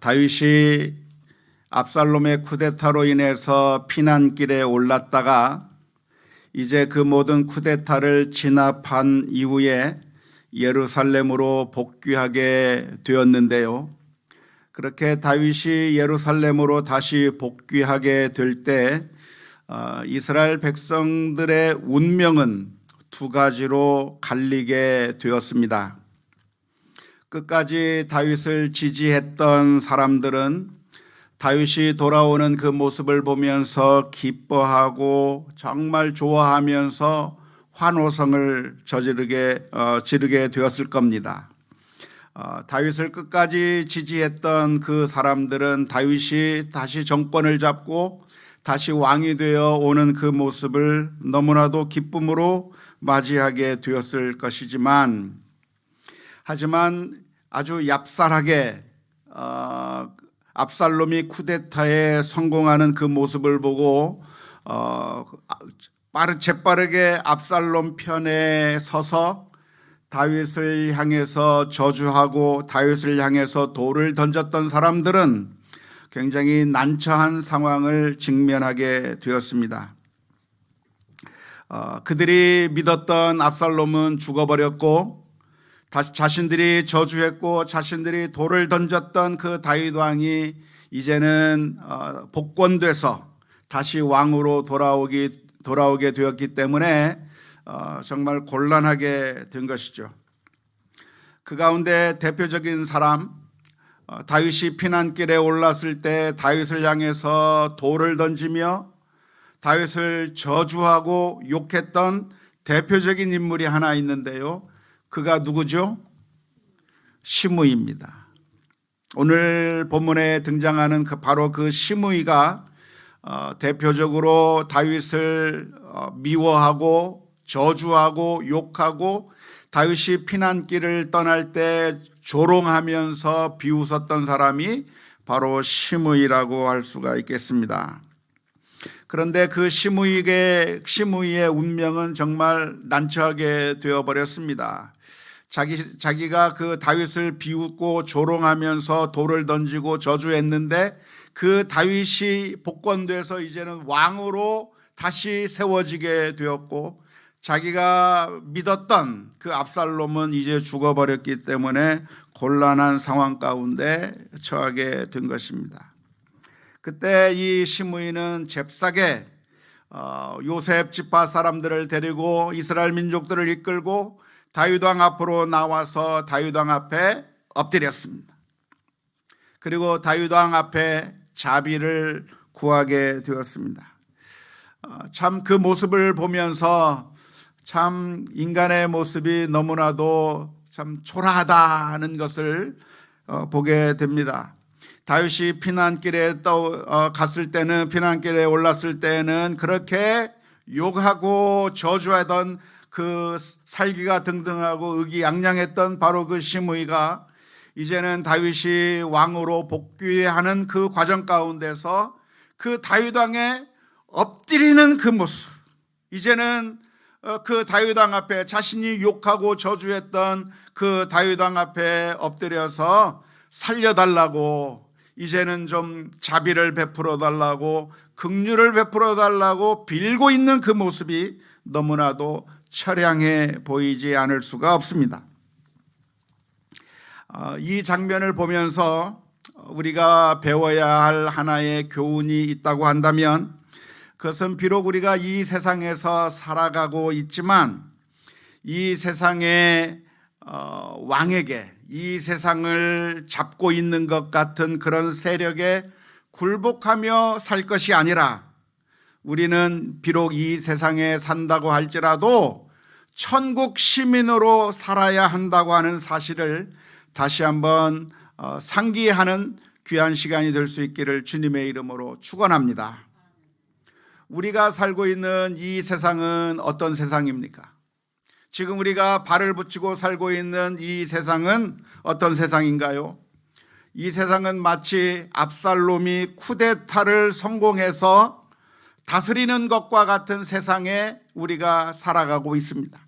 다윗이 압살롬의 쿠데타로 인해서 피난길에 올랐다가 이제 그 모든 쿠데타를 진압한 이후에 예루살렘으로 복귀하게 되었는데요. 그렇게 다윗이 예루살렘으로 다시 복귀하게 될 때 이스라엘 백성들의 운명은 두 가지로 갈리게 되었습니다. 끝까지 다윗을 지지했던 사람들은 다윗이 돌아오는 그 모습을 보면서 기뻐하고 정말 좋아하면서 환호성을 지르게 되었을 겁니다. 다윗을 끝까지 지지했던 그 사람들은 다윗이 다시 정권을 잡고 다시 왕이 되어 오는 그 모습을 너무나도 기쁨으로 맞이하게 되었을 것이지만, 하지만 아주 얍살하게 압살롬이 쿠데타에 성공하는 그 모습을 보고 재빠르게 압살롬 편에 서서 다윗을 향해서 저주하고 다윗을 향해서 돌을 던졌던 사람들은 굉장히 난처한 상황을 직면하게 되었습니다. 그들이 믿었던 압살롬은 죽어버렸고, 자신들이 저주했고 자신들이 돌을 던졌던 그 다윗 왕이 이제는 복권돼서 다시 왕으로 돌아오게 되었기 때문에 정말 곤란하게 된 것이죠. 그 가운데 대표적인 사람, 다윗이 피난길에 올랐을 때 다윗을 향해서 돌을 던지며 다윗을 저주하고 욕했던 대표적인 인물이 하나 있는데요. 그가 누구죠? 시므이입니다. 오늘 본문에 등장하는 바로 그 시므이가 대표적으로 다윗을 미워하고 저주하고 욕하고 다윗이 피난길을 떠날 때 조롱하면서 비웃었던 사람이 바로 시므이라고 할 수가 있겠습니다. 그런데 그 시므이의 운명은 정말 난처하게 되어버렸습니다. 자기가 그 다윗을 비웃고 조롱하면서 돌을 던지고 저주했는데 그 다윗이 복권돼서 이제는 왕으로 다시 세워지게 되었고, 자기가 믿었던 그 압살롬은 이제 죽어버렸기 때문에 곤란한 상황 가운데 처하게 된 것입니다. 그때 이 시므이는 잽싸게 요셉 지파 사람들을 데리고 이스라엘 민족들을 이끌고 다윗 왕 앞으로 나와서 다윗 왕 앞에 엎드렸습니다. 그리고 다윗 왕 앞에 자비를 구하게 되었습니다. 참 그 모습을 보면서 참 인간의 모습이 너무나도 참 초라하다는 것을 보게 됩니다. 다윗이 피난길에 갔을 때는, 피난길에 올랐을 때는 그렇게 욕하고 저주하던 그 살기가 등등하고 의기양양했던 바로 그 시므이가 이제는 다윗이 왕으로 복귀하는 그 과정 가운데서 그 다윗 왕에 엎드리는 그 모습, 이제는 그 다윗 왕 앞에 자신이 욕하고 저주했던 그 다윗 왕 앞에 엎드려서 살려달라고, 이제는 좀 자비를 베풀어 달라고, 긍휼을 베풀어 달라고 빌고 있는 그 모습이 너무나도 처량해 보이지 않을 수가 없습니다. 이 장면을 보면서 우리가 배워야 할 하나의 교훈이 있다고 한다면, 그것은 비록 우리가 이 세상에서 살아가고 있지만 이 세상의 왕에게, 이 세상을 잡고 있는 것 같은 그런 세력에 굴복하며 살 것이 아니라, 우리는 비록 이 세상에 산다고 할지라도 천국 시민으로 살아야 한다고 하는 사실을 다시 한번 상기하는 귀한 시간이 될 수 있기를 주님의 이름으로 축원합니다. 우리가 살고 있는 이 세상은 어떤 세상입니까? 지금 우리가 발을 붙이고 살고 있는 이 세상은 어떤 세상인가요? 이 세상은 마치 압살롬이 쿠데타를 성공해서 다스리는 것과 같은 세상에 우리가 살아가고 있습니다.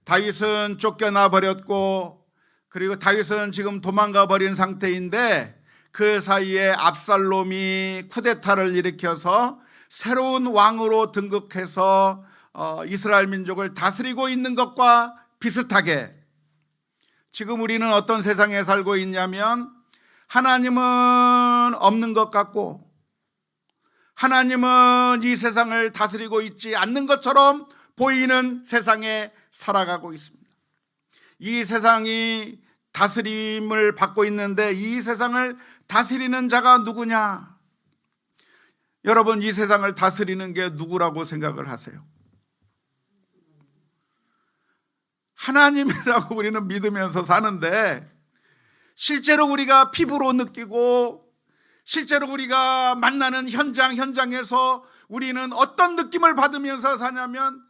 다윗은 쫓겨나 버렸고 그리고 다윗은 지금 도망가 버린 상태인데 그 사이에 압살롬이 쿠데타를 일으켜서 새로운 왕으로 등극해서 이스라엘 민족을 다스리고 있는 것과 비슷하게 지금 우리는 어떤 세상에 살고 있냐면 하나님은 없는 것 같고 하나님은 이 세상을 다스리고 있지 않는 것처럼 보이는 세상에 살아가고 있습니다. 이 세상이 다스림을 받고 있는데 이 세상을 다스리는 자가 누구냐? 여러분, 이 세상을 다스리는 게 누구라고 생각을 하세요? 하나님이라고 우리는 믿으면서 사는데 실제로 우리가 피부로 느끼고 실제로 우리가 만나는 현장에서 우리는 어떤 느낌을 받으면서 사냐면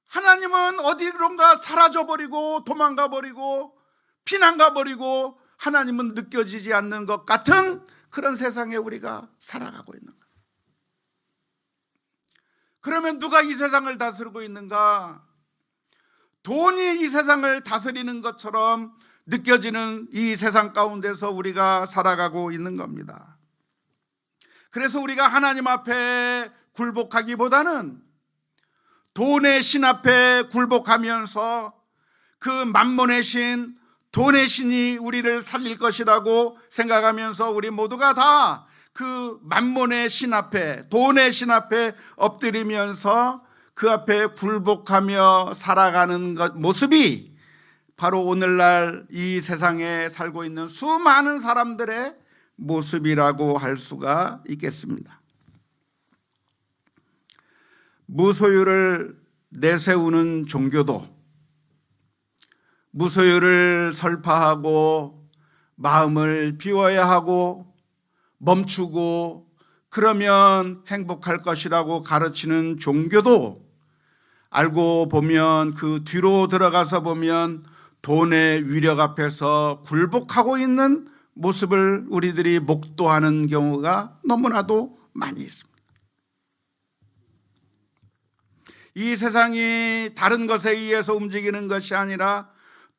하나님은 어디론가 사라져버리고 도망가버리고 피난가버리고 하나님은 느껴지지 않는 것 같은 그런 세상에 우리가 살아가고 있는 거예요. 그러면 누가 이 세상을 다스리고 있는가? 돈이 이 세상을 다스리는 것처럼 느껴지는 이 세상 가운데서 우리가 살아가고 있는 겁니다. 그래서 우리가 하나님 앞에 굴복하기보다는 돈의 신 앞에 굴복하면서 그 만몬의 신, 돈의 신이 우리를 살릴 것이라고 생각하면서 우리 모두가 다 그 만몬의 신 앞에, 돈의 신 앞에 엎드리면서 그 앞에 굴복하며 살아가는 모습이 바로 오늘날 이 세상에 살고 있는 수많은 사람들의 모습이라고 할 수가 있겠습니다. 무소유를 내세우는 종교도 무소유를 설파하고 마음을 비워야 하고 멈추고 그러면 행복할 것이라고 가르치는 종교도 알고 보면 그 뒤로 들어가서 보면 돈의 위력 앞에서 굴복하고 있는 모습을 우리들이 목도하는 경우가 너무나도 많이 있습니다. 이 세상이 다른 것에 의해서 움직이는 것이 아니라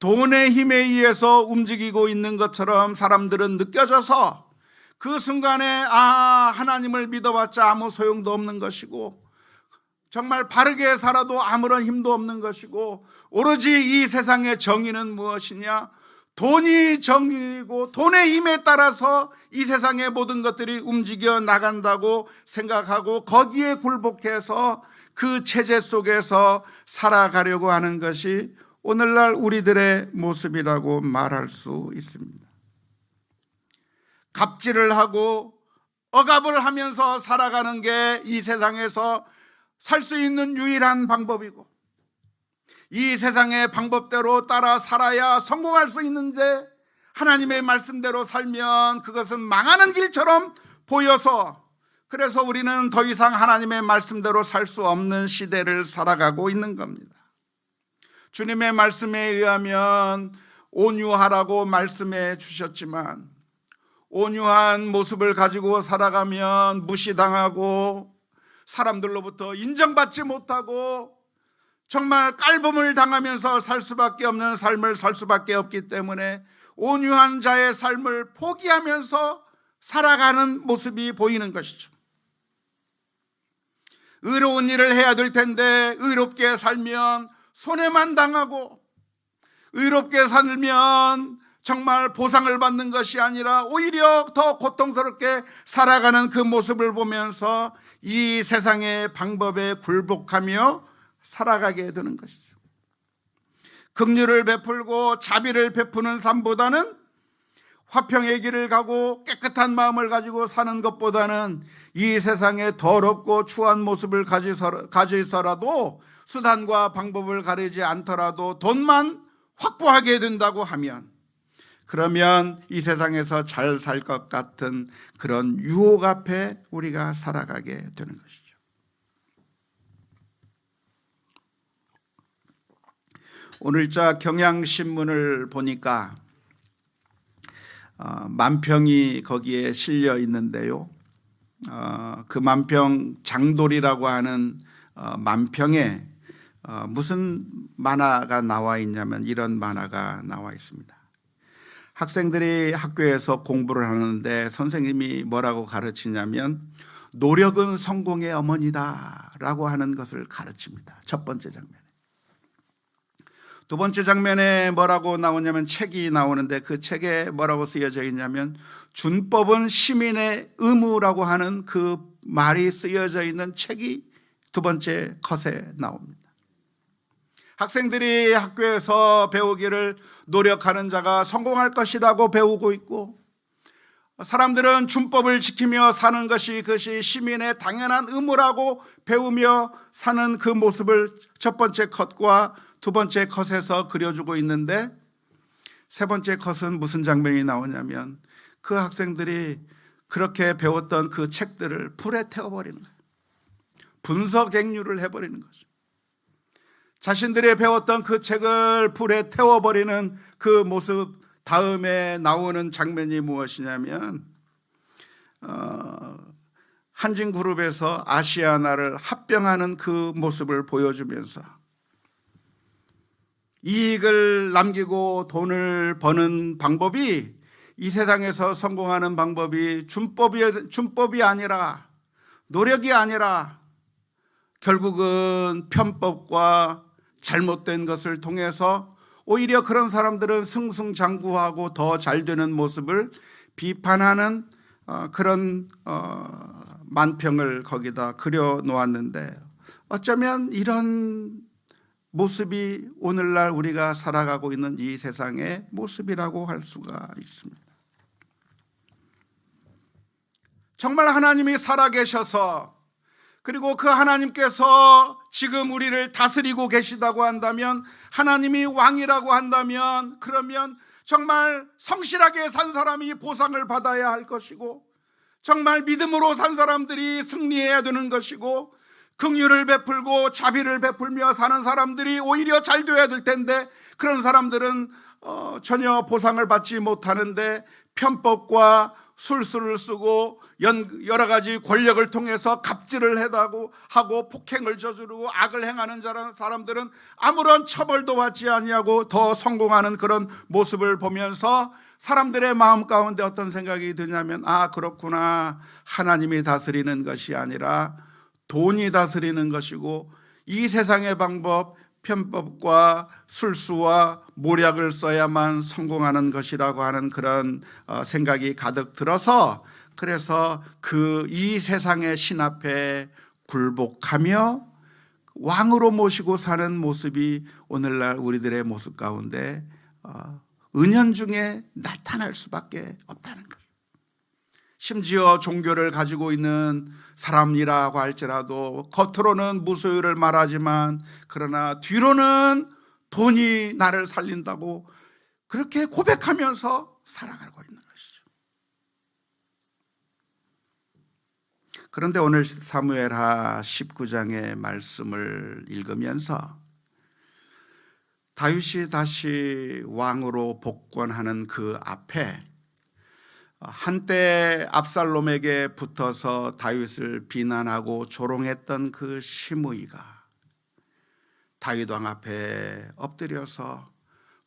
돈의 힘에 의해서 움직이고 있는 것처럼 사람들은 느껴져서 그 순간에 하나님을 믿어봤자 아무 소용도 없는 것이고 정말 바르게 살아도 아무런 힘도 없는 것이고 오로지 이 세상의 정의는 무엇이냐? 돈이 정의이고 돈의 힘에 따라서 이 세상의 모든 것들이 움직여 나간다고 생각하고 거기에 굴복해서 그 체제 속에서 살아가려고 하는 것이 오늘날 우리들의 모습이라고 말할 수 있습니다. 갑질을 하고 억압을 하면서 살아가는 게 이 세상에서 살 수 있는 유일한 방법이고 이 세상의 방법대로 따라 살아야 성공할 수 있는데 하나님의 말씀대로 살면 그것은 망하는 길처럼 보여서 그래서 우리는 더 이상 하나님의 말씀대로 살 수 없는 시대를 살아가고 있는 겁니다. 주님의 말씀에 의하면 온유하라고 말씀해 주셨지만 온유한 모습을 가지고 살아가면 무시당하고 사람들로부터 인정받지 못하고 정말 깔봄을 당하면서 살 수밖에 없는 삶을 살 수밖에 없기 때문에 온유한 자의 삶을 포기하면서 살아가는 모습이 보이는 것이죠. 의로운 일을 해야 될 텐데 의롭게 살면 손해만 당하고 의롭게 살면 정말 보상을 받는 것이 아니라 오히려 더 고통스럽게 살아가는 그 모습을 보면서 이 세상의 방법에 굴복하며 살아가게 되는 것이죠. 긍휼을 베풀고 자비를 베푸는 삶보다는 화평의 길을 가고 깨끗한 마음을 가지고 사는 것보다는 이 세상에 더럽고 추한 모습을 가지서라도 수단과 방법을 가리지 않더라도 돈만 확보하게 된다고 하면 그러면 이 세상에서 잘 살 것 같은 그런 유혹 앞에 우리가 살아가게 되는 것이죠. 오늘자 경향신문을 보니까 만평이 거기에 실려 있는데요. 그 만평 장돌이라고 하는 만평에 무슨 만화가 나와 있냐면 이런 만화가 나와 있습니다. 학생들이 학교에서 공부를 하는데 선생님이 뭐라고 가르치냐면 노력은 성공의 어머니다 라고 하는 것을 가르칩니다. 첫 번째 장면에. 두 번째 장면에 뭐라고 나오냐면 책이 나오는데 그 책에 뭐라고 쓰여져 있냐면 준법은 시민의 의무라고 하는 그 말이 쓰여져 있는 책이 두 번째 컷에 나옵니다. 학생들이 학교에서 배우기를 노력하는 자가 성공할 것이라고 배우고 있고, 사람들은 준법을 지키며 사는 것이 그것이 시민의 당연한 의무라고 배우며 사는 그 모습을 첫 번째 컷과 두 번째 컷에서 그려주고 있는데, 세 번째 컷은 무슨 장면이 나오냐면 그 학생들이 그렇게 배웠던 그 책들을 불에 태워버리는 거예요. 분석행유를 해버리는 거죠. 자신들이 배웠던 그 책을 불에 태워버리는 그 모습 다음에 나오는 장면이 무엇이냐면 한진그룹에서 아시아나를 합병하는 그 모습을 보여주면서 이익을 남기고 돈을 버는 방법이, 이 세상에서 성공하는 방법이 준법이 아니라, 노력이 아니라 결국은 편법과 잘못된 것을 통해서 오히려 그런 사람들은 승승장구하고 더 잘 되는 모습을 비판하는 그런 만평을 거기다 그려 놓았는데, 어쩌면 이런 모습이 오늘날 우리가 살아가고 있는 이 세상의 모습이라고 할 수가 있습니다. 정말 하나님이 살아계셔서, 그리고 그 하나님께서 지금 우리를 다스리고 계시다고 한다면, 하나님이 왕이라고 한다면, 그러면 정말 성실하게 산 사람이 보상을 받아야 할 것이고, 정말 믿음으로 산 사람들이 승리해야 되는 것이고, 긍휼을 베풀고 자비를 베풀며 사는 사람들이 오히려 잘 되어야 될 텐데, 그런 사람들은 전혀 보상을 받지 못하는데 편법과 술수를 쓰고 여러 가지 권력을 통해서 갑질을 하고 폭행을 저지르고 악을 행하는 사람들은 아무런 처벌도 받지 아니하고 더 성공하는 그런 모습을 보면서 사람들의 마음 가운데 어떤 생각이 드냐면, 아, 그렇구나, 하나님이 다스리는 것이 아니라 돈이 다스리는 것이고, 이 세상의 방법, 편법과 술수와 모략을 써야만 성공하는 것이라고 하는 그런 생각이 가득 들어서, 그래서 이 세상의 신 앞에 굴복하며 왕으로 모시고 사는 모습이 오늘날 우리들의 모습 가운데 은연중에 나타날 수밖에 없다는 거예요. 심지어 종교를 가지고 있는 사람이라고 할지라도 겉으로는 무소유를 말하지만 그러나 뒤로는 돈이 나를 살린다고 그렇게 고백하면서 살아가고 있는 것이죠. 그런데 오늘 사무엘하 19장의 말씀을 읽으면서 다윗이 다시 왕으로 복권하는 그 앞에 한때 압살롬에게 붙어서 다윗을 비난하고 조롱했던 그 시므이가 다윗 왕 앞에 엎드려서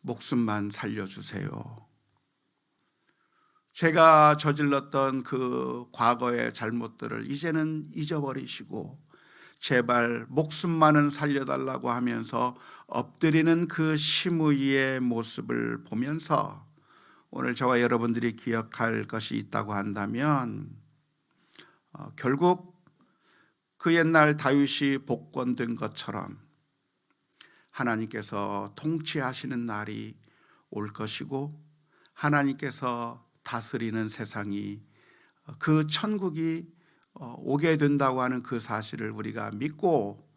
목숨만 살려주세요, 제가 저질렀던 그 과거의 잘못들을 이제는 잊어버리시고 제발 목숨만은 살려달라고 하면서 엎드리는 그 시므이의 모습을 보면서 오늘 저와 여러분들이 기억할 것이 있다고 한다면 결국 그 옛날 다윗이 복권된 것처럼 하나님께서 통치하시는 날이 올 것이고, 하나님께서 다스리는 세상이, 그 천국이 오게 된다고 하는 그 사실을 우리가 믿고,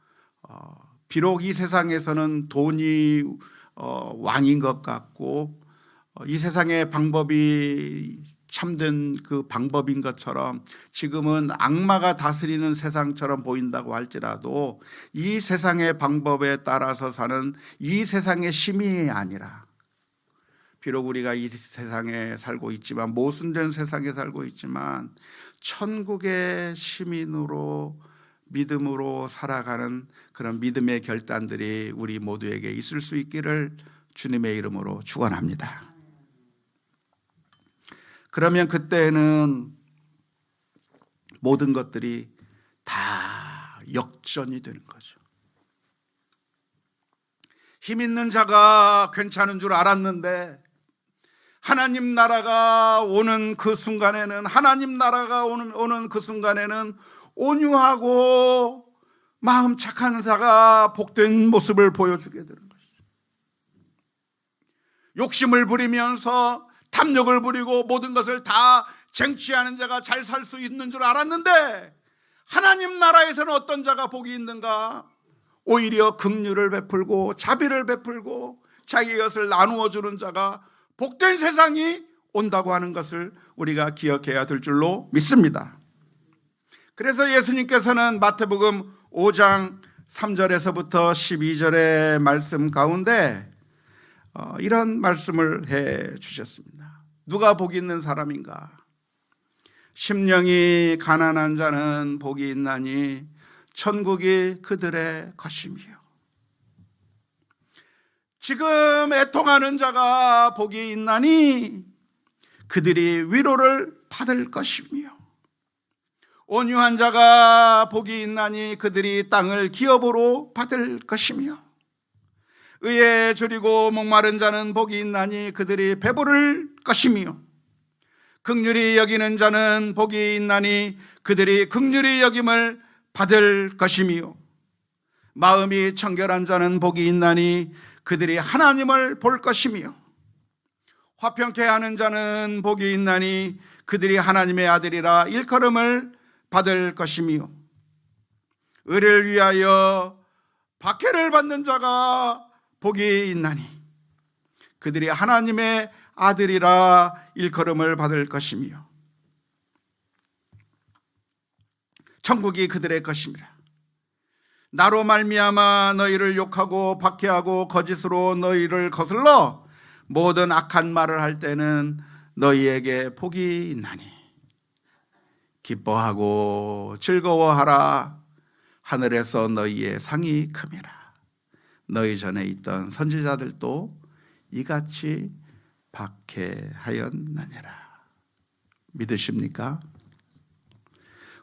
비록 이 세상에서는 돈이 왕인 것 같고 이 세상의 방법이 참된 그 방법인 것처럼 지금은 악마가 다스리는 세상처럼 보인다고 할지라도, 이 세상의 방법에 따라서 사는 이 세상의 시민이 아니라, 비록 우리가 이 세상에 살고 있지만, 모순된 세상에 살고 있지만 천국의 시민으로 믿음으로 살아가는 그런 믿음의 결단들이 우리 모두에게 있을 수 있기를 주님의 이름으로 축원합니다. 그러면 그때는 모든 것들이 다 역전이 되는 거죠. 힘 있는 자가 괜찮은 줄 알았는데 하나님 나라가 오는 그 순간에는 오는 그 순간에는 온유하고 마음 착한 자가 복된 모습을 보여주게 되는 것이죠. 욕심을 부리면서 탐욕을 부리고 모든 것을 다 쟁취하는 자가 잘 살 수 있는 줄 알았는데 하나님 나라에서는 어떤 자가 복이 있는가? 오히려 긍휼을 베풀고 자비를 베풀고 자기 것을 나누어 주는 자가 복된 세상이 온다고 하는 것을 우리가 기억해야 될 줄로 믿습니다. 그래서 예수님께서는 마태복음 5장 3절에서부터 12절의 말씀 가운데 이런 말씀을 해 주셨습니다. 누가 복이 있는 사람인가? 심령이 가난한 자는 복이 있나니 천국이 그들의 것이며, 지금 애통하는 자가 복이 있나니 그들이 위로를 받을 것이며, 온유한 자가 복이 있나니 그들이 땅을 기업으로 받을 것이며, 의에 줄이고 목마른 자는 복이 있나니 그들이 배부를 것이며, 긍휼히 여기는 자는 복이 있나니 그들이 긍휼히 여김을 받을 것이며, 마음이 청결한 자는 복이 있나니 그들이 하나님을 볼 것이며, 화평케 하는 자는 복이 있나니 그들이 하나님의 아들이라 일컬음을 받을 것이며, 의를 위하여 박해를 받는 자가 복이 있나니 그들이 하나님의 아들이라 일컬음을 받을 것이며, 천국이 그들의 것임이라. 나로 말미암아 너희를 욕하고 박해하고 거짓으로 너희를 거슬러 모든 악한 말을 할 때는 너희에게 복이 있나니 기뻐하고 즐거워하라. 하늘에서 너희의 상이 큼이라. 너희 전에 있던 선지자들도 이같이 박해하였느니라. 믿으십니까?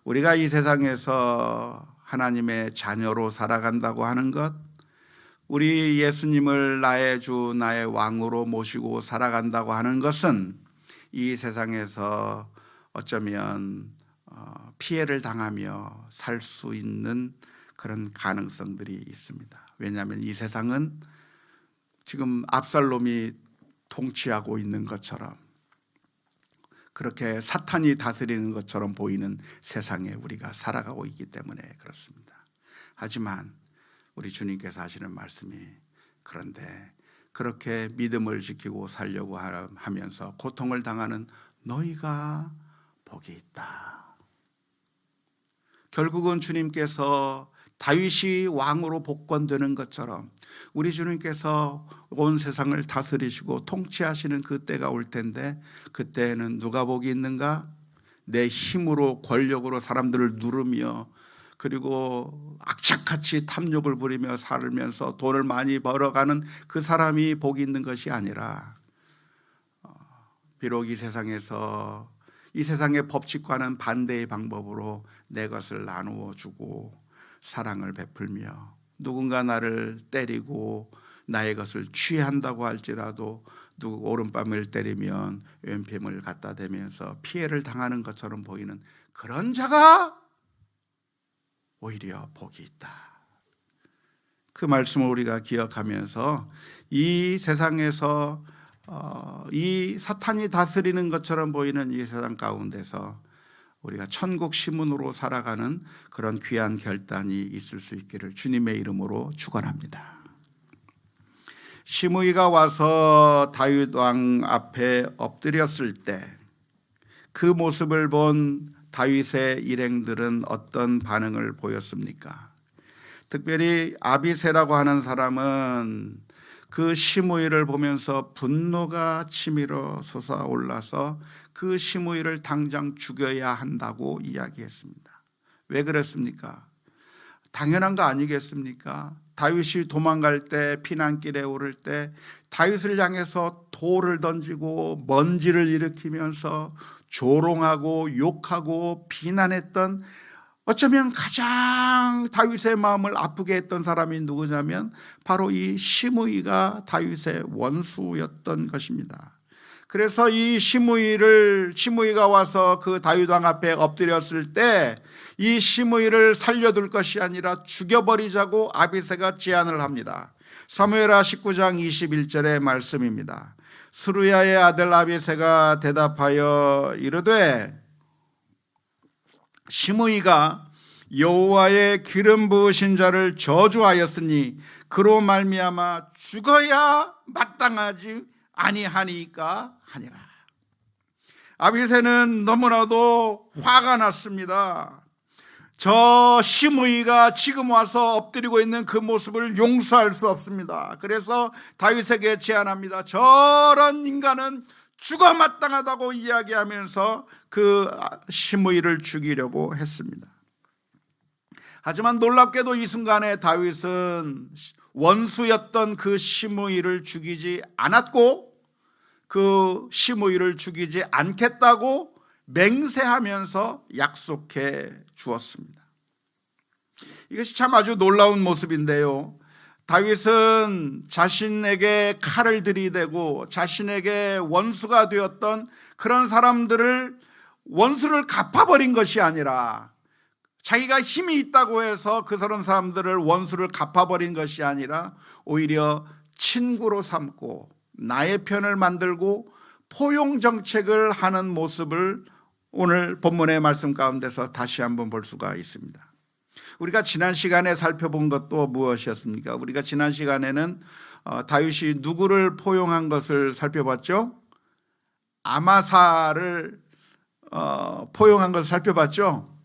우리가 이 세상에서 하나님의 자녀로 살아간다고 하는 것, 우리 예수님을 나의 주 나의 왕으로 모시고 살아간다고 하는 것은 이 세상에서 어쩌면 피해를 당하며 살 수 있는 그런 가능성들이 있습니다. 왜냐하면 이 세상은 지금 압살롬이 통치하고 있는 것처럼, 그렇게 사탄이 다스리는 것처럼 보이는 세상에 우리가 살아가고 있기 때문에 그렇습니다. 하지만 우리 주님께서 하시는 말씀이, 그런데 그렇게 믿음을 지키고 살려고 하면서 고통을 당하는 너희가 복이 있다. 결국은 주님께서 다윗이 왕으로 복권되는 것처럼 우리 주님께서 온 세상을 다스리시고 통치하시는 그 때가 올 텐데, 그때는 누가 복이 있는가? 내 힘으로 권력으로 사람들을 누르며, 그리고 악착같이 탐욕을 부리며 살면서 돈을 많이 벌어가는 그 사람이 복이 있는 것이 아니라, 비록 이 세상에서 이 세상의 법칙과는 반대의 방법으로 내 것을 나누어 주고 사랑을 베풀며, 누군가 나를 때리고 나의 것을 취한다고 할지라도 누구 오른뺨을 때리면 왼뺨을 갖다 대면서 피해를 당하는 것처럼 보이는 그런 자가 오히려 복이 있다. 그 말씀을 우리가 기억하면서 이 세상에서 이 사탄이 다스리는 것처럼 보이는 이 세상 가운데서 우리가 천국 시문으로 살아가는 그런 귀한 결단이 있을 수 있기를 주님의 이름으로 축원합니다. 시므이가 와서 다윗 왕 앞에 엎드렸을 때 그 모습을 본 다윗의 일행들은 어떤 반응을 보였습니까? 특별히 아비새라고 하는 사람은 그 시므이를 보면서 분노가 치밀어 솟아올라서 그 시므이를 당장 죽여야 한다고 이야기했습니다. 왜 그랬습니까? 당연한 거 아니겠습니까? 다윗이 도망갈 때, 피난길에 오를 때 다윗을 향해서 돌을 던지고 먼지를 일으키면서 조롱하고 욕하고 비난했던, 어쩌면 가장 다윗의 마음을 아프게 했던 사람이 누구냐면 바로 이 시므이가 다윗의 원수였던 것입니다. 그래서 이 시므이가 와서 그 다윗 왕 앞에 엎드렸을 때 이 시므이를 살려둘 것이 아니라 죽여버리자고 아비새가 제안을 합니다. 사무엘하 19장 21절의 말씀입니다. 스루야의 아들 아비새가 대답하여 이르되 시므이가 여호와의 기름 부으신 자를 저주하였으니 그로 말미암아 죽어야 마땅하지 아니하니까 하니라. 아비새는 너무나도 화가 났습니다. 저 시므이가 지금 와서 엎드리고 있는 그 모습을 용서할 수 없습니다. 그래서 다윗에게 제안합니다. 저런 인간은 죽어 마땅하다고 이야기하면서 그 시므이를 죽이려고 했습니다. 하지만 놀랍게도 이 순간에 다윗은 원수였던 그 시므이를 죽이지 않았고 그 시므이를 죽이지 않겠다고 맹세하면서 약속해 주었습니다. 이것이 참 아주 놀라운 모습인데요. 다윗은 자신에게 칼을 들이대고 자신에게 원수가 되었던 그런 사람들을 원수를 갚아버린 것이 아니라, 자기가 힘이 있다고 해서 그 사람들을 원수를 갚아버린 것이 아니라 오히려 친구로 삼고 나의 편을 만들고 포용 정책을 하는 모습을 오늘 본문의 말씀 가운데서 다시 한번 볼 수가 있습니다. 우리가 지난 시간에 살펴본 것도 무엇이었습니까? 우리가 지난 시간에는 다윗이 누구를 포용한 것을 살펴봤죠? 아마사를 포용한 것을 살펴봤죠?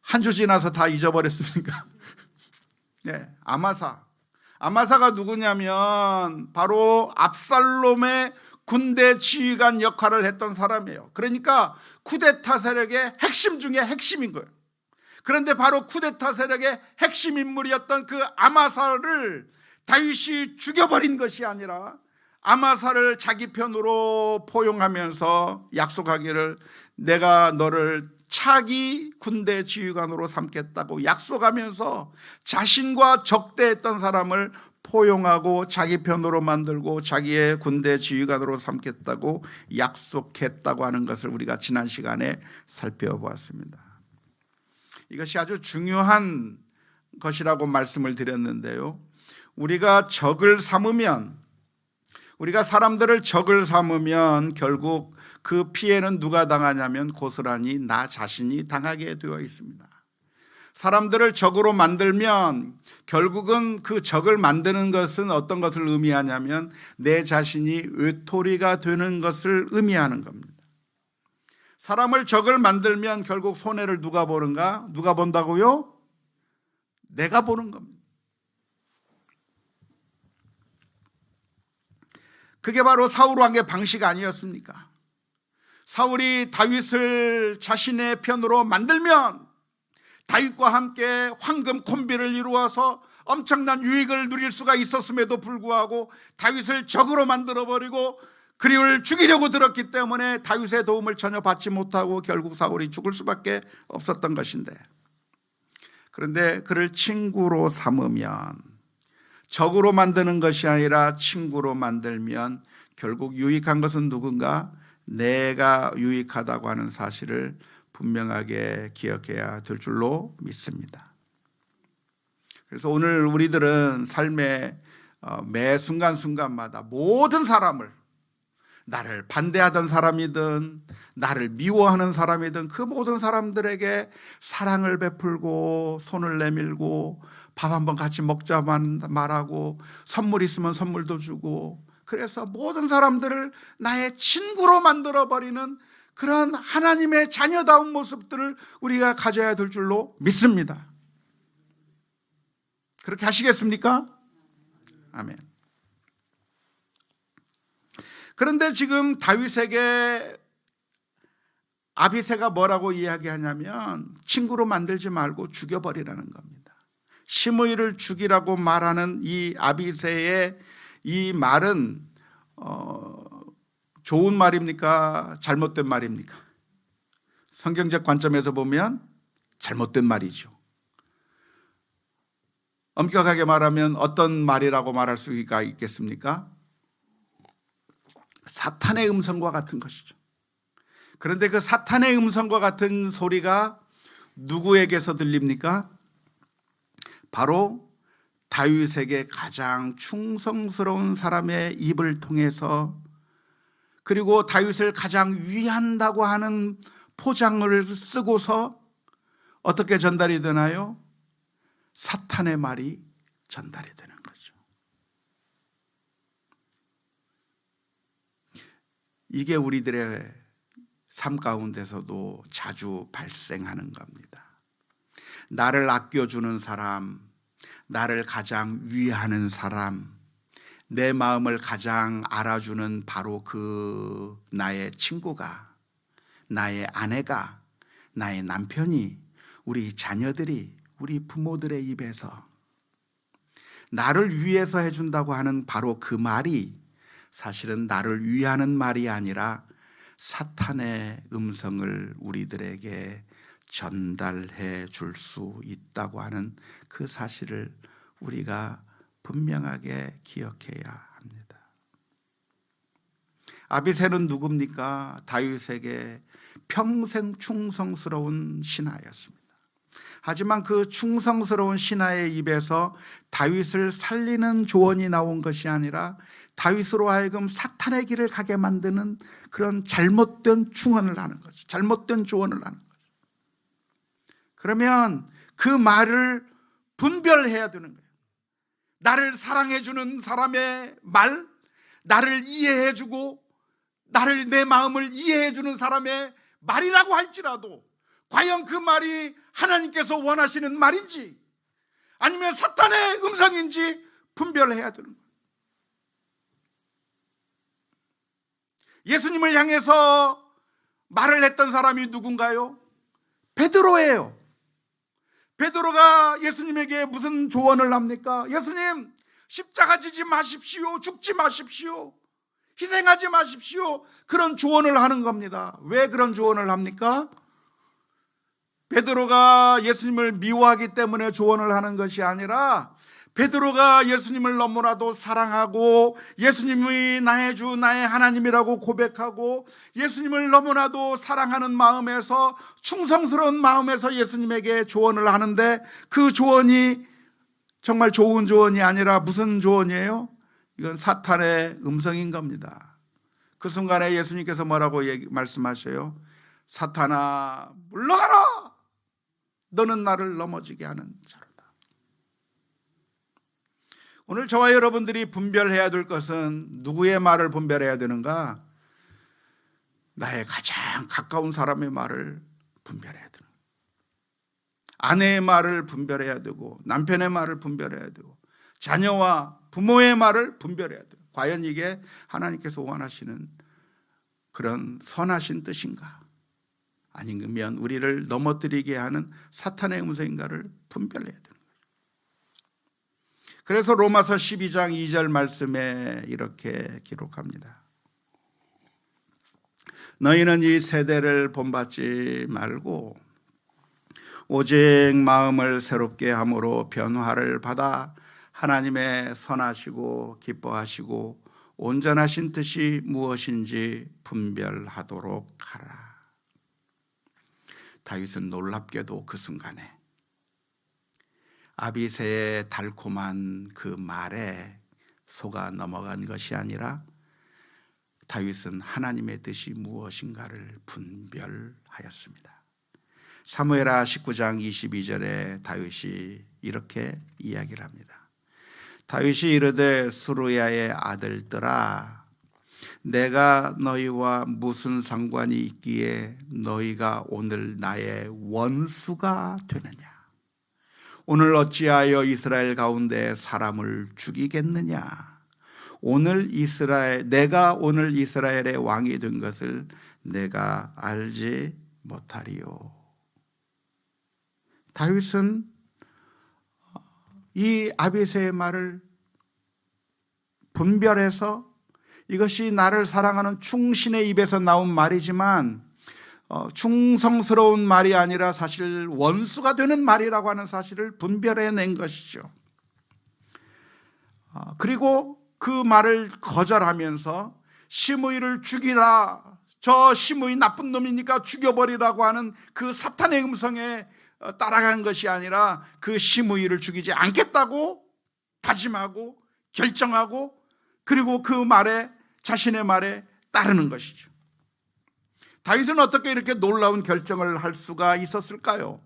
한 주 지나서 다 잊어버렸습니까? 네, 아마사가 누구냐면 바로 압살롬의 군대 지휘관 역할을 했던 사람이에요. 그러니까 쿠데타 세력의 핵심 중에 핵심인 거예요. 그런데 바로 쿠데타 세력의 핵심 인물이었던 그 아마사를 다윗이 죽여버린 것이 아니라 아마사를 자기 편으로 포용하면서 약속하기를 내가 너를 차기 군대 지휘관으로 삼겠다고 약속하면서 자신과 적대했던 사람을 포용하고 자기 편으로 만들고 자기의 군대 지휘관으로 삼겠다고 약속했다고 하는 것을 우리가 지난 시간에 살펴보았습니다. 이것이 아주 중요한 것이라고 말씀을 드렸는데요. 우리가 사람들을 적을 삼으면 결국 그 피해는 누가 당하냐면 고스란히 나 자신이 당하게 되어 있습니다. 사람들을 적으로 만들면 결국은 그 적을 만드는 것은 어떤 것을 의미하냐면 내 자신이 외톨이가 되는 것을 의미하는 겁니다. 사람을 적을 만들면 결국 손해를 누가 보는가? 누가 본다고요? 내가 보는 겁니다. 그게 바로 사울 왕의 방식 아니었습니까? 사울이 다윗을 자신의 편으로 만들면 다윗과 함께 황금 콤비를 이루어서 엄청난 유익을 누릴 수가 있었음에도 불구하고 다윗을 적으로 만들어버리고 그리고 죽이려고 들었기 때문에 다윗의 도움을 전혀 받지 못하고 결국 사울이 죽을 수밖에 없었던 것인데, 그런데 그를 친구로 삼으면, 적으로 만드는 것이 아니라 친구로 만들면 결국 유익한 것은 누군가? 내가 유익하다고 하는 사실을 분명하게 기억해야 될 줄로 믿습니다. 그래서 오늘 우리들은 삶의 매 순간순간마다 모든 사람을, 나를 반대하던 사람이든 나를 미워하는 사람이든 그 모든 사람들에게 사랑을 베풀고 손을 내밀고 밥 한번 같이 먹자만 말하고 선물 있으면 선물도 주고, 그래서 모든 사람들을 나의 친구로 만들어버리는 그런 하나님의 자녀다운 모습들을 우리가 가져야 될 줄로 믿습니다. 그렇게 하시겠습니까? 아멘. 그런데 지금 다윗에게 아비새가 뭐라고 이야기하냐면 친구로 만들지 말고 죽여버리라는 겁니다. 시므이를 죽이라고 말하는 이 아비새의 이 말은 좋은 말입니까? 잘못된 말입니까? 성경적 관점에서 보면 잘못된 말이죠. 엄격하게 말하면 어떤 말이라고 말할 수가 있겠습니까? 사탄의 음성과 같은 것이죠. 그런데 그 사탄의 음성과 같은 소리가 누구에게서 들립니까? 바로 다윗에게 가장 충성스러운 사람의 입을 통해서, 그리고 다윗을 가장 위한다고 하는 포장을 쓰고서 어떻게 전달이 되나요? 사탄의 말이 전달이 되는 거죠. 이게 우리들의 삶 가운데서도 자주 발생하는 겁니다. 나를 아껴주는 사람, 나를 가장 위하는 사람, 내 마음을 가장 알아주는 바로 그 나의 친구가, 나의 아내가, 나의 남편이, 우리 자녀들이, 우리 부모들의 입에서 나를 위해서 해준다고 하는 바로 그 말이 사실은 나를 위하는 말이 아니라 사탄의 음성을 우리들에게 전달해 줄 수 있다고 하는 그 사실을 우리가 분명하게 기억해야 합니다. 아비새는 누굽니까? 다윗에게 평생 충성스러운 신하였습니다. 하지만 그 충성스러운 신하의 입에서 다윗을 살리는 조언이 나온 것이 아니라 다윗으로 하여금 사탄의 길을 가게 만드는 그런 잘못된 충언을 하는 거죠. 잘못된 조언을 하는 거죠. 그러면 그 말을 분별해야 되는 거예요. 나를 사랑해주는 사람의 말, 나를 이해해주고 나를, 내 마음을 이해해주는 사람의 말이라고 할지라도 과연 그 말이 하나님께서 원하시는 말인지 아니면 사탄의 음성인지 분별해야 되는 거예요. 예수님을 향해서 말을 했던 사람이 누군가요? 베드로예요. 베드로가 예수님에게 무슨 조언을 합니까? 예수님, 십자가 지지 마십시오. 죽지 마십시오. 희생하지 마십시오. 그런 조언을 하는 겁니다. 왜 그런 조언을 합니까? 베드로가 예수님을 미워하기 때문에 조언을 하는 것이 아니라 베드로가 예수님을 너무나도 사랑하고 예수님이 나의 주, 나의 하나님이라고 고백하고 예수님을 너무나도 사랑하는 마음에서, 충성스러운 마음에서 예수님에게 조언을 하는데 그 조언이 정말 좋은 조언이 아니라 무슨 조언이에요? 이건 사탄의 음성인 겁니다. 그 순간에 예수님께서 뭐라고 말씀하셔요? 사탄아, 물러가라! 너는 나를 넘어지게 하는 자로다. 오늘 저와 여러분들이 분별해야 될 것은 누구의 말을 분별해야 되는가? 나의 가장 가까운 사람의 말을 분별해야 되는 거예요. 아내의 말을 분별해야 되고 남편의 말을 분별해야 되고 자녀와 부모의 말을 분별해야 돼요. 과연 이게 하나님께서 원하시는 그런 선하신 뜻인가? 아니면 우리를 넘어뜨리게 하는 사탄의 음성인가를 분별해야 되는 거예요. 그래서 로마서 12장 2절 말씀에 이렇게 기록합니다. 너희는 이 세대를 본받지 말고 오직 마음을 새롭게 함으로 변화를 받아 하나님의 선하시고 기뻐하시고 온전하신 뜻이 무엇인지 분별하도록 하라. 다윗은 놀랍게도 그 순간에 아비새의 달콤한 그 말에 속아 넘어간 것이 아니라 다윗은 하나님의 뜻이 무엇인가를 분별하였습니다. 사무엘하 19장 22절에 다윗이 이렇게 이야기를 합니다. 다윗이 이르되 수르야의 아들들아, 내가 너희와 무슨 상관이 있기에 너희가 오늘 나의 원수가 되느냐? 오늘 어찌하여 이스라엘 가운데 사람을 죽이겠느냐? 내가 오늘 이스라엘의 왕이 된 것을 내가 알지 못하리요. 다윗은 이 아비새의 말을 분별해서 이것이 나를 사랑하는 충신의 입에서 나온 말이지만 충성스러운 말이 아니라 사실 원수가 되는 말이라고 하는 사실을 분별해낸 것이죠. 그리고 그 말을 거절하면서 시므이를 죽이라, 저 시므이 나쁜 놈이니까 죽여버리라고 하는 그 사탄의 음성에 따라간 것이 아니라 그 시므이를 죽이지 않겠다고 다짐하고 결정하고 그리고 그 말에, 자신의 말에 따르는 것이죠. 다윗은 어떻게 이렇게 놀라운 결정을 할 수가 있었을까요?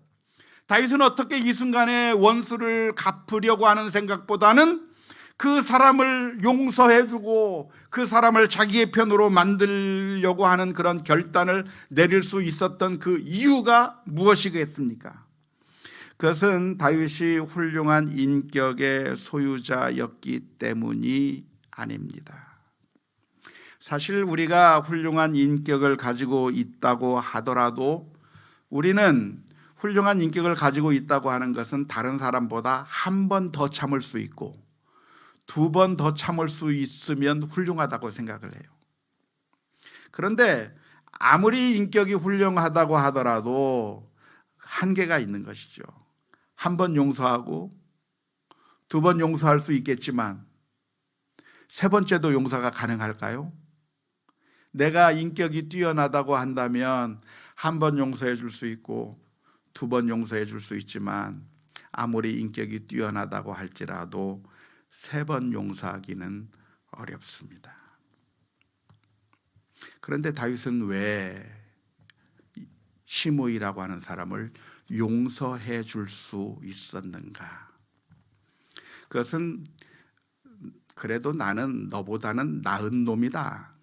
다윗은 어떻게 이 순간에 원수를 갚으려고 하는 생각보다는 그 사람을 용서해주고 그 사람을 자기의 편으로 만들려고 하는 그런 결단을 내릴 수 있었던 그 이유가 무엇이겠습니까? 그것은 다윗이 훌륭한 인격의 소유자였기 때문이 아닙니다. 사실 우리가 훌륭한 인격을 가지고 있다고 하더라도 우리는 훌륭한 인격을 가지고 있다고 하는 것은 다른 사람보다 한 번 더 참을 수 있고 두 번 더 참을 수 있으면 훌륭하다고 생각을 해요. 그런데 아무리 인격이 훌륭하다고 하더라도 한계가 있는 것이죠. 한 번 용서하고 두 번 용서할 수 있겠지만 세 번째도 용서가 가능할까요? 내가 인격이 뛰어나다고 한다면 한 번 용서해 줄 수 있고 두 번 용서해 줄 수 있지만 아무리 인격이 뛰어나다고 할지라도 세 번 용서하기는 어렵습니다. 그런데 다윗은 왜 시므이라고 하는 사람을 용서해 줄 수 있었는가? 그것은 그래도 나는 너보다는 나은 놈이다.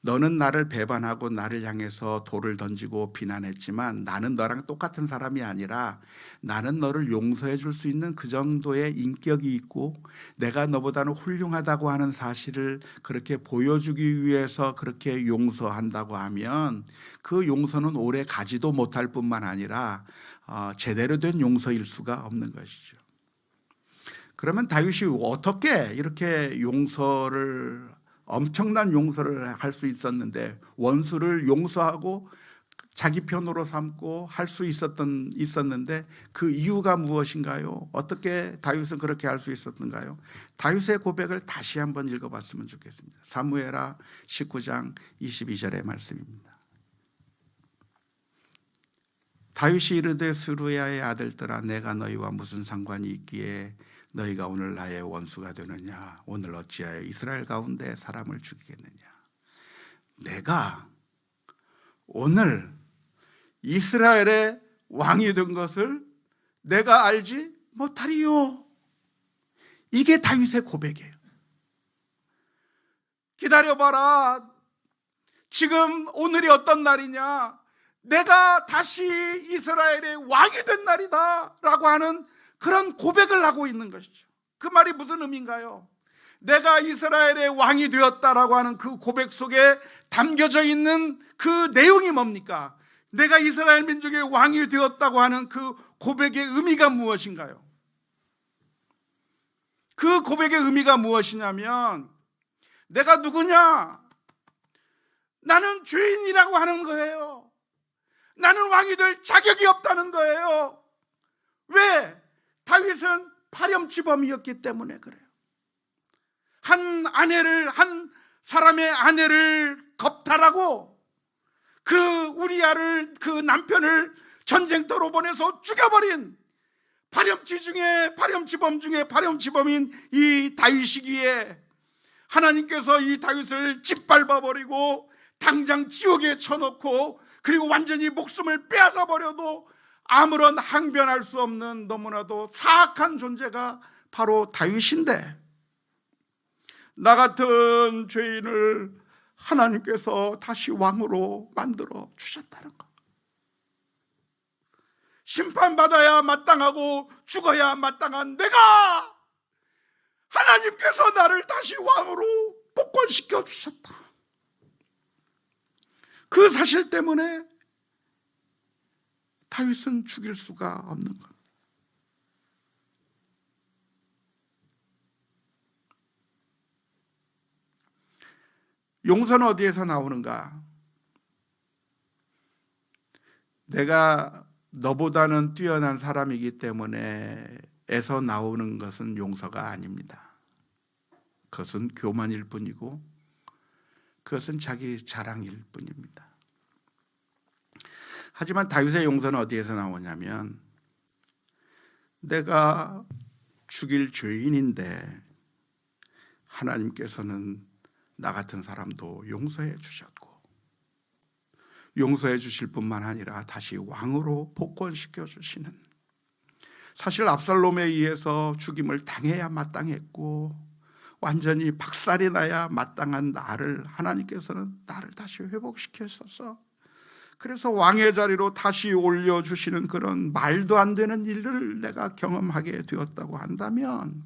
너는 나를 배반하고 나를 향해서 돌을 던지고 비난했지만 나는 너랑 똑같은 사람이 아니라 나는 너를 용서해 줄 수 있는 그 정도의 인격이 있고 내가 너보다는 훌륭하다고 하는 사실을 그렇게 보여주기 위해서 그렇게 용서한다고 하면 그 용서는 오래 가지도 못할 뿐만 아니라 제대로 된 용서일 수가 없는 것이죠. 그러면 다윗이 어떻게 이렇게 엄청난 용서를 할 수 있었는데 원수를 용서하고 자기 편으로 삼고 할 수 있었는데 그 이유가 무엇인가요? 어떻게 다윗은 그렇게 할 수 있었던가요? 다윗의 고백을 다시 한번 읽어봤으면 좋겠습니다. 사무엘하 19장 22절의 말씀입니다. 다윗이 이르되 스루야의 아들들아 내가 너희와 무슨 상관이 있기에 너희가 오늘 나의 원수가 되느냐? 오늘 어찌하여 이스라엘 가운데 사람을 죽이겠느냐? 내가 오늘 이스라엘의 왕이 된 것을 내가 알지 못하리요. 이게 다윗의 고백이에요. 기다려봐라. 지금 오늘이 어떤 날이냐? 내가 다시 이스라엘의 왕이 된 날이다 라고 하는 그런 고백을 하고 있는 것이죠. 그 말이 무슨 의미인가요? 내가 이스라엘의 왕이 되었다라고 하는 그 고백 속에 담겨져 있는 그 내용이 뭡니까? 내가 이스라엘 민족의 왕이 되었다고 하는 그 고백의 의미가 무엇인가요? 그 고백의 의미가 무엇이냐면 내가 누구냐? 나는 죄인이라고 하는 거예요. 나는 왕이 될 자격이 없다는 거예요. 왜? 다윗은 파렴치범이었기 때문에 그래요. 한 사람의 아내를 겁탈하고 그 우리아를, 그 남편을 전쟁터로 보내서 죽여버린 파렴치범 중에 파렴치범인 이 다윗이기에 하나님께서 이 다윗을 짓밟아버리고 당장 지옥에 쳐놓고 그리고 완전히 목숨을 빼앗아 버려도 아무런 항변할 수 없는 너무나도 사악한 존재가 바로 다윗인데 나 같은 죄인을 하나님께서 다시 왕으로 만들어 주셨다는 것. 심판받아야 마땅하고 죽어야 마땅한 내가 하나님께서 나를 다시 왕으로 복권시켜 주셨다. 그 사실 때문에 다윗은 죽일 수가 없는 것. 용서는 어디에서 나오는가? 내가 너보다는 뛰어난 사람이기 때문에 에서 나오는 것은 용서가 아닙니다. 그것은 교만일 뿐이고 그것은 자기 자랑일 뿐입니다. 하지만 다윗의 용서는 어디에서 나오냐면 내가 죽일 죄인인데 하나님께서는 나 같은 사람도 용서해 주셨고 용서해 주실 뿐만 아니라 다시 왕으로 복권시켜 주시는, 사실 압살롬에 의해서 죽임을 당해야 마땅했고 완전히 박살이 나야 마땅한 나를 하나님께서는 나를 다시 회복시켰었어. 그래서 왕의 자리로 다시 올려주시는 그런 말도 안 되는 일을 내가 경험하게 되었다고 한다면,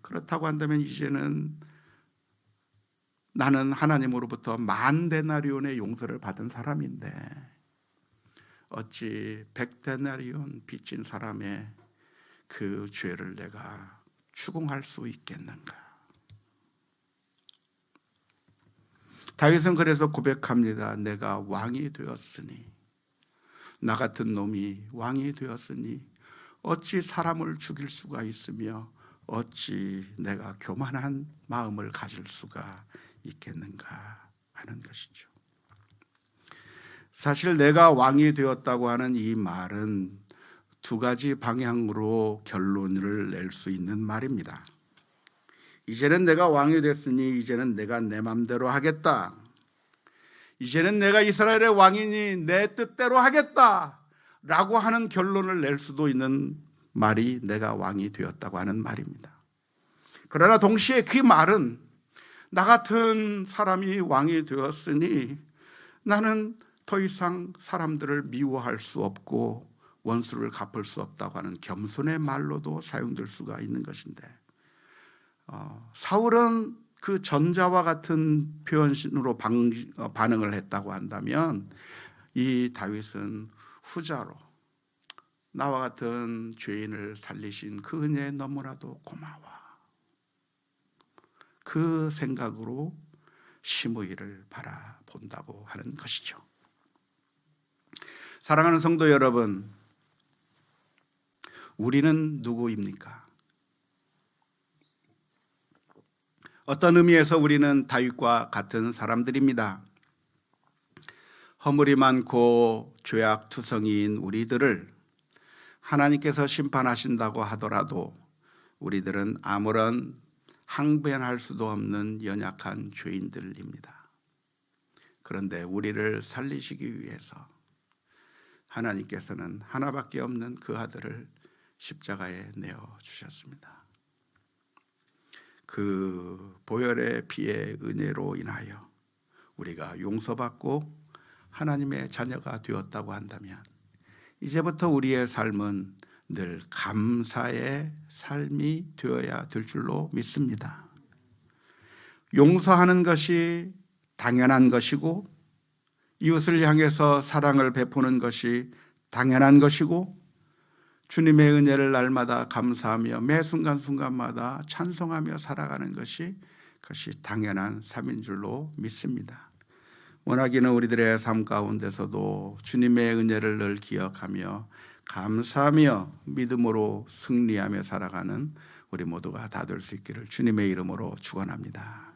그렇다고 한다면 이제는 나는 하나님으로부터 10,000데나리온의 용서를 받은 사람인데 어찌 100데나리온 빚진 사람의 그 죄를 내가 추궁할 수 있겠는가? 다윗은 그래서 고백합니다. 내가 왕이 되었으니, 나 같은 놈이 왕이 되었으니 어찌 사람을 죽일 수가 있으며 어찌 내가 교만한 마음을 가질 수가 있겠는가 하는 것이죠. 사실 내가 왕이 되었다고 하는 이 말은 두 가지 방향으로 결론을 낼 수 있는 말입니다. 이제는 내가 왕이 됐으니 이제는 내가 내 맘대로 하겠다. 이제는 내가 이스라엘의 왕이니 내 뜻대로 하겠다 라고 하는 결론을 낼 수도 있는 말이 내가 왕이 되었다고 하는 말입니다. 그러나 동시에 그 말은 나 같은 사람이 왕이 되었으니 나는 더 이상 사람들을 미워할 수 없고 원수를 갚을 수 없다고 하는 겸손의 말로도 사용될 수가 있는 것인데, 사울은 그 전자와 같은 표현으로 반응을 했다고 한다면 이 다윗은 후자로 나와 같은 죄인을 살리신 그 은혜에 너무나도 고마워, 그 생각으로 심의를 바라본다고 하는 것이죠. 사랑하는 성도 여러분, 우리는 누구입니까? 어떤 의미에서 우리는 다윗과 같은 사람들입니다. 허물이 많고 죄악투성이인 우리들을 하나님께서 심판하신다고 하더라도 우리들은 아무런 항변할 수도 없는 연약한 죄인들입니다. 그런데 우리를 살리시기 위해서 하나님께서는 하나밖에 없는 그 아들을 십자가에 내어주셨습니다. 그 보혈의 피의 은혜로 인하여 우리가 용서받고 하나님의 자녀가 되었다고 한다면 이제부터 우리의 삶은 늘 감사의 삶이 되어야 될 줄로 믿습니다. 용서하는 것이 당연한 것이고 이웃을 향해서 사랑을 베푸는 것이 당연한 것이고 주님의 은혜를 날마다 감사하며 매 순간순간마다 찬송하며 살아가는 것이 그것이 당연한 삶인 줄로 믿습니다. 원하기는 우리들의 삶 가운데서도 주님의 은혜를 늘 기억하며 감사하며 믿음으로 승리하며 살아가는 우리 모두가 다 될 수 있기를 주님의 이름으로 축원합니다.